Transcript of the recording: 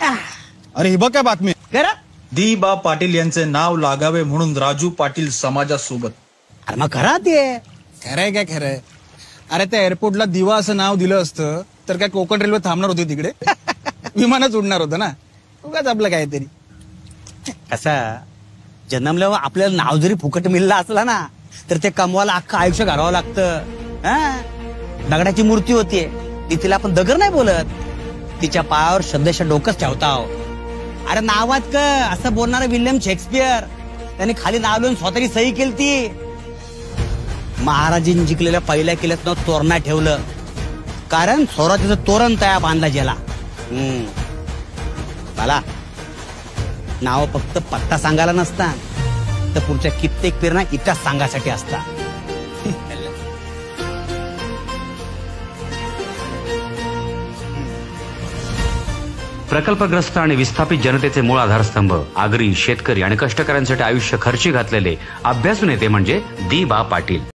अरे ही बघ काय बातमी करा. दी बा पाटील यांचे नाव लागावे म्हणून राजू पाटील समाजासोबत. अरे मग करा ते. खरंय काय खरंय? अरे त्या एअरपोर्टला दिवा असं नाव दिलं असतं तर काय कोकण रेल्वे थांबणार होती तिकडे? विमानच उडणार होतं ना. उगाच आपलं काहीतरी. कसा जन्मल्यावर आपल्याला नाव जरी फुकट मिळला असला ना तर ते कमवायला अख्खं आयुष्य घालावं लागतं. दगडाची मूर्ती होतीये ती, तिला आपण दगड नाही बोलत, तिच्या पायावर शब्दशः डोकंच ठेवता. अरे नावात क असं बोलणारा विल्यम शेक्सपियर त्याने खाली नाव लिहून स्वतःची सही केली ती. महाराजांनी जिंकलेल्या पहिल्या किल्ल्यात नाव तोरणा ठेवलं कारण स्वराज्याचं तोरण तया बांधला गेला. मला नाव फक्त पत्ता सांगायला नसता तर पुढच्या कित्येक पेरणा इतिहास सांगायसाठी असता. प्रकल्पग्रस्त आणि विस्थापित जनतेचे मूळ आधारस्तंभ, आगरी, शेतकरी आणि कष्टकऱ्यांसाठी आयुष्य खर्ची घातलेले अभ्यासू नेते म्हणजे दी बा पाटील.